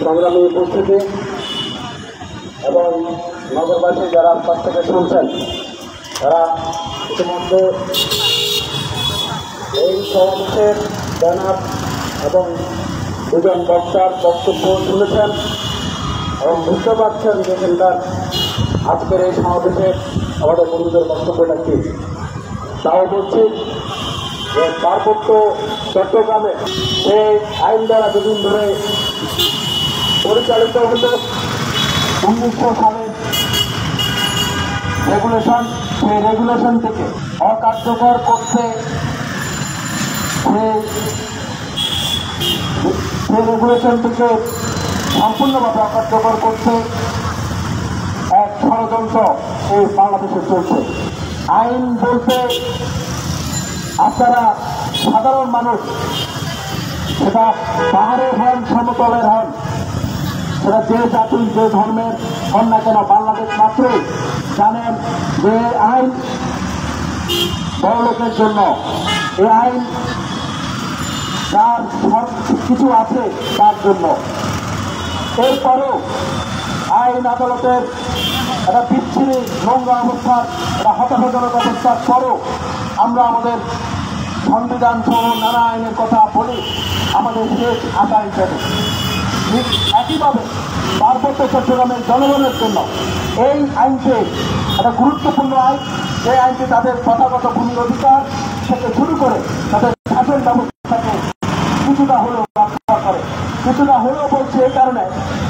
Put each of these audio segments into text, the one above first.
সংগ্রামী উপস্থিতি এবং নগরবাসী যারা আশপাশ থেকে শুনছেন, তারা ইতিমধ্যে এই সমাবেশের ব্যানার এবং দুজন বক্তার বক্তব্য শুনেছেন এবং বুঝতে পারছেন যে এখানকার আজকের এই সমাবেশের আমাদের বন্ধুদের বক্তব্যটা কি। তাও বলছি যে পার্বত্য চট্টগ্রামে যে আইন দ্বারা দুদিন ধরে পরিচালিত হতো 1900 সালের রেগুলেশন, সেই রেগুলেশন থেকে অকার্যকর করতে সেই রেগুলেশন থেকে সম্পূর্ণভাবে অকার্যকর করতে এক ষড়যন্ত্র এই বাংলাদেশে চলছে। আইন বলতে আপনারা সাধারণ মানুষ, সেটা পাহাড়ের হন সমতলের হন, সেটা যে জাতির যে ধর্মের হন না কেন, বাংলাদেশ মাত্রই জানেন যে আইন বড় লোকের জন্য, এই আইন যার সব কিছু আছে তার জন্য। এরপরেও আইন আদালতের একটা বিচ্ছিরি নোংরা অবস্থার, একটা হতাশাজনক অবস্থার পরও আমরা আমাদের সংবিধান সহ নানা আইনের কথা বলি আমাদের শেষ আশা হিসেবে। ঠিক একইভাবে পার্বত্য চট্টগ্রামের জনগণের জন্য এই আইনটি একটা গুরুত্বপূর্ণ আইন। এই আইনটি তাদের প্রথাগত ভূমির অধিকার থেকে শুরু করে তাদের শাসন ব্যবস্থাকে কিছুটা হলেও রক্ষা করে। কিছুটা হলেও বলছে এই কারণে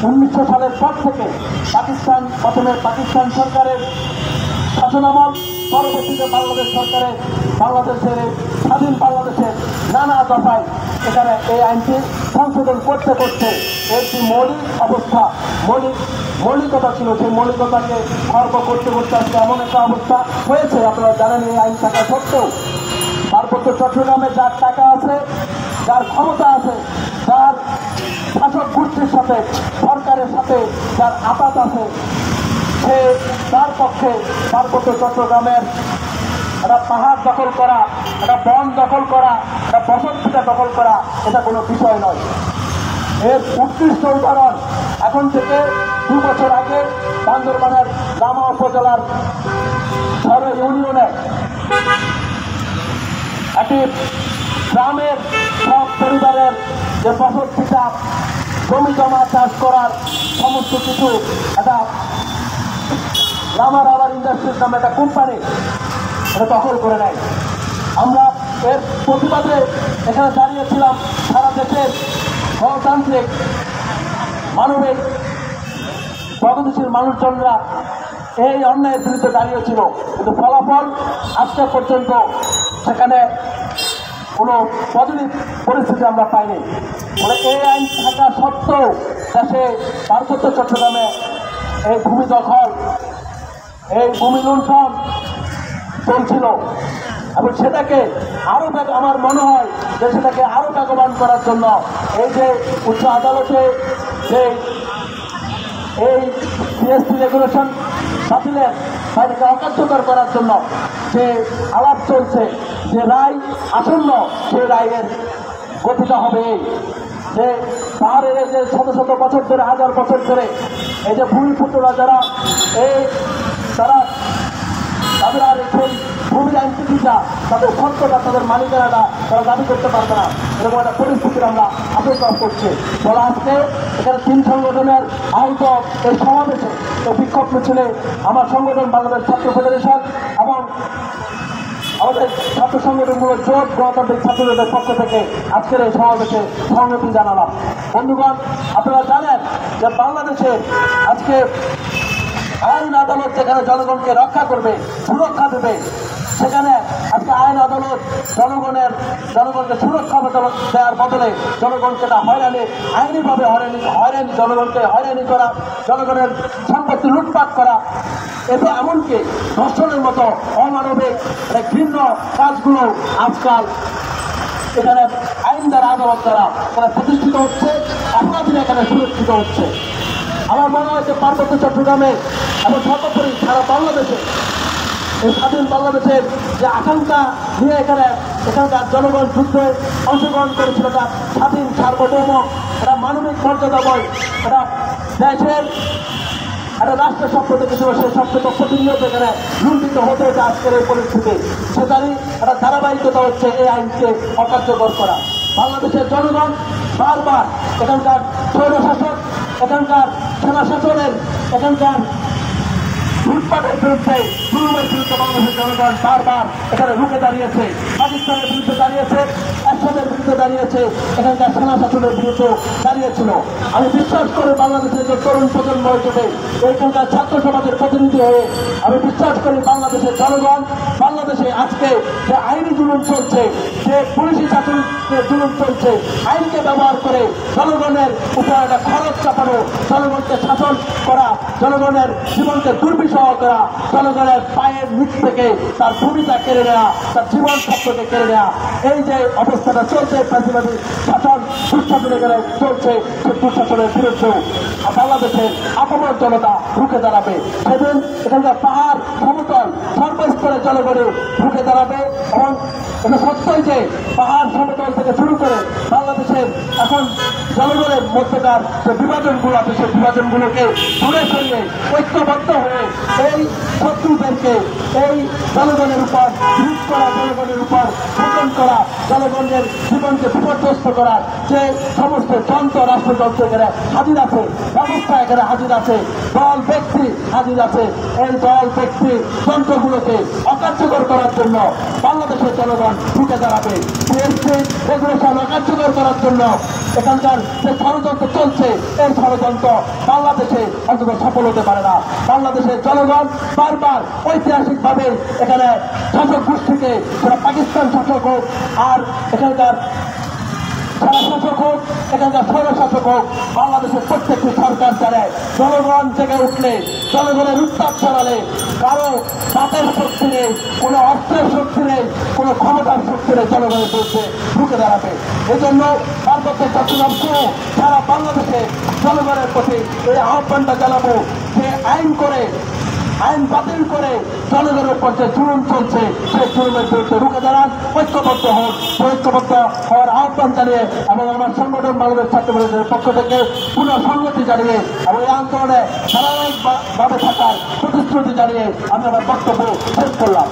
1900 সালের পর থেকে পাকিস্তান, প্রথমে পাকিস্তান সরকারের শাসনামল, পরবর্তীতে বাংলাদেশ সরকারের বাংলাদেশের স্বাধীন বাংলাদেশের নানা দফায় এখানে এই আইনটি সংশোধন করতে করতে এর যে মৌলিক অবস্থা, মৌলিকতা ছিল, সেই মৌলিকতাকে খর্ব করতে করতে আজকে এমন একটা অবস্থা হয়েছে। আপনারা জানেন এই আইন থাকা সত্ত্বেও পার্বত্য চট্টগ্রামে যার টাকা আছে, যার ক্ষমতা আছে, যার শাসক গোষ্ঠীর সাথে, সরকারের সাথে যার আপাত আছে, সে তার পক্ষে পার্বত্য চট্টগ্রামের একটা পাহাড় দখল করা, একটা বন দখল করা, একটা বসতভিটা দখল করা এটা কোনো বিষয় নয়। এর উৎকৃষ্ট উদাহরণ এখন থেকে 2 বছর আগে বান্দরবানের লামা উপজেলার ধরে ইউনিয়নে একটি গ্রামের সব পরিবারের যে বসতভিটা, জমি জমা চাষ করার সমস্ত কিছু একটা লামা রাবার ইন্ডাস্ট্রিজ নামে একটা কোম্পানি এটা দখল করে নেয়। আমরা এর প্রতিবাদে এখানে দাঁড়িয়েছিলাম। সারা দেশের গণতান্ত্রিক, মানবিক, প্রগতিশীল মানুষজনরা এই অন্যায়ের বিরুদ্ধে দাঁড়িয়েছিল, কিন্তু ফলাফল আজকে পর্যন্ত সেখানে কোনো বদলি পরিস্থিতি আমরা পাইনি। মানে এই আইন থাকা সত্ত্বেও দেশে পার্বত্য চট্টগ্রামে এই ভূমি দখল, এই ভূমি লুণ্ঠন চলছিল এবং সেটাকে আরো আমার মনে হয় যে সেটাকে আরো বেগবান করার জন্য এই যে উচ্চ আদালতে যে এই জিএসটি রেগুলেশন বাতিলের তাদেরকে অকার্যকর করার জন্য যে আলাপ চলছে, যে রায় আসন্ন, সেই রায়ের গতিটা হবে এই যে পাহাড়ের এই যে শত শত বছর ধরে, 1000 বছর ধরে এই যে ভূমিপুত্ররা যারা তারা তাদের আর সেই ভূমির আইনটিটা, তাদের সত্যটা, তাদের মালিকানাটা তারা দাবি করতে পারবে না, এরকম একটা পরিস্থিতির আমরা আশঙ্কা করছি। ফলে আজকে এখানে 3 সংগঠনের আহত এই সমাবেশে, এই বিক্ষোভ মিছিলে আমার সংগঠন বাংলাদেশ ছাত্র ফেডারেশন এবং আমাদের ছাত্র সংগঠনগুলোর জোট গণতান্ত্রিক ছাত্রদের পক্ষ থেকে আজকের এই সমাবেশে সংহতি জানালাম। বন্ধুগণ, আপনারা জানেন যে বাংলাদেশে আজকে আইন আদালত যেখানে জনগণকে রক্ষা করবে, সুরক্ষা দেবে, সেখানে আজকে আইন আদালত জনগণকে সুরক্ষা দেওয়ার বদলে জনগণকে না হয়রানি, আইনিভাবে হয়রানি, জনগণকে হয়রানি করা, জনগণের সম্পত্তি লুটপাট করা, এতে এমনকি ধর্ষণের মতো অমানবিক ঘৃণ্য কাজগুলো আজকাল এখানে আইন দ্বারা, আদালত দ্বারা এখানে প্রতিষ্ঠিত হচ্ছে, অপরাধীরা এখানে সুরক্ষিত হচ্ছে। আমার মনে হয় যে পার্বত্য চট্টগ্রামে এবং সর্বোপরি সারা বাংলাদেশে এই স্বাধীন বাংলাদেশের যে আকাঙ্ক্ষা নিয়ে এখানে এখানকার জনগণ যুদ্ধে অংশগ্রহণ করেছিল, এটা স্বাধীন সার্বভৌম, এটা মানবিক মর্যাদা বয়, এটা দেশের একটা রাষ্ট্র সম্পদ কিছু সেই সম্পদ প্রতিনিয়ত এখানে লুণ্ঠিত হতে হতে আজকের এই পরিস্থিতি। সেটারই একটা ধারাবাহিকতা হচ্ছে এই আইনকে অকার্যকর করা। বাংলাদেশের জনগণ বারবার এখানকার স্বৈরশাসক, এখানকার সেনা শাসনের, এখানকার লুটপাটের বিরুদ্ধে, জুলুমের বিরুদ্ধে বাংলাদেশের জনগণ বারবার এখানে রুখে দাঁড়িয়েছে। পাকিস্তানের বিরুদ্ধে দাঁড়িয়েছে, এরশাদের বিরুদ্ধে দাঁড়িয়েছে, এখানকার সেনা শাসনের বিরুদ্ধে দাঁড়িয়েছিল। আমি বিশ্বাস করি বাংলাদেশের যে তরুণ প্রজন্ম হিসেবে এখানকার ছাত্র সমাজের প্রতিনিধি হয়ে আমি বিশ্বাস করি বাংলাদেশের জনগণ, বাংলাদেশে আজকে যে আইনি জুলুম চলছে, যে পুলিশি শাসনের জুলুম চলছে, আইনকে ব্যবহার করে জনগণের উপর একটা খরচ চাপানো, জনগণকে শাসন করা, জনগণের জীবনকে দুর্বিষহ করা, জনগণের পায়ের নিচ থেকে তার ভূমিকা কেড়ে নেওয়া, তার জীবন স্বপ্নকে কেড়ে নেওয়া, এই যে অবস্থাটা চলছে ফ্যাসিবাদী শাসন দুঃশাসনে গেলে চলছে, সে দুঃশাসনের বিরুদ্ধেও বাংলাদেশের আপামর জনতা রুখে দাঁড়াবে। সেদিন এখানকার পাহাড় সমতল সর্বস্তরে জনগণে রুখে দাঁড়াবে এবং এটা সত্যই যে পাহাড় সমতল থেকে শুরু করে বাংলাদেশের এখন জনগণের মধ্যকার যে বিভাজনগুলো আছে সেই বিভাজনগুলোকে দূরে সরিয়ে ঐক্যবদ্ধ হয়ে এই শত্রুদেরকে, এই জনগণের উপর লুট করা, জনগণের উপর শোষণ করা, জনগণের জীবনকে বিপর্যস্ত করার যে সমস্ত যন্ত্র, রাষ্ট্রযন্ত্র এখানে হাজির আছে, ব্যবস্থা এখানে হাজির আছে, দল ব্যক্তি হাজির আছে, এই দল ব্যক্তি যন্ত্রগুলোকে অকার্যকর করার জন্য বাংলাদেশের জনগণ ঢুকে দাঁড়াবে। জিএসটি রেগুলেশন অকার্যকর করার জন্য এখানকার যে ষড়যন্ত্র চলছে, এই ষড়যন্ত্র বাংলাদেশে অন্তত সফল হতে পারে না। বাংলাদেশের জনগণ বারবার ঐতিহাসিকভাবে এখানে শাসক গোষ্ঠীকে, সেটা পাকিস্তান শাসক হোক আর এখানকার সারা শাসক হোক, এখানকার স্বৈরশাসক হোক, বাংলাদেশের প্রত্যেকটি সরকার জানে জনগণ জেগে উঠলে, জনগণের উত্তাপ ছড়ালে কারো হাতের শক্তি নেই, কোনো অস্ত্রের শক্তি নেই, কোনো ক্ষমতার শক্তি নেই, জনগণের বিরুদ্ধে ঢুকে দাঁড়াবে। এই জন্য পার্বত্য চট্টগ্রাম সহ সারা বাংলাদেশে জনগণের প্রতি এই আহ্বানটা জানাবো যে আইন বাতিল করে জনগণের উপর যে জুলুম চলছে সেই জুলুমের বিরুদ্ধে রুখে দাঁড়ান, ঐক্যবদ্ধ হন। ঐক্যবদ্ধ হওয়ার আহ্বান জানিয়ে এবং আমার সংগঠন বাংলাদেশ ছাত্র পরিষদের পক্ষ থেকে পুনঃ সংহতি জানিয়ে এবং এই আন্দোলনে ধারাবাহিকভাবে থাকার প্রতিশ্রুতি জানিয়ে আমি আমার বক্তব্য শেষ করলাম।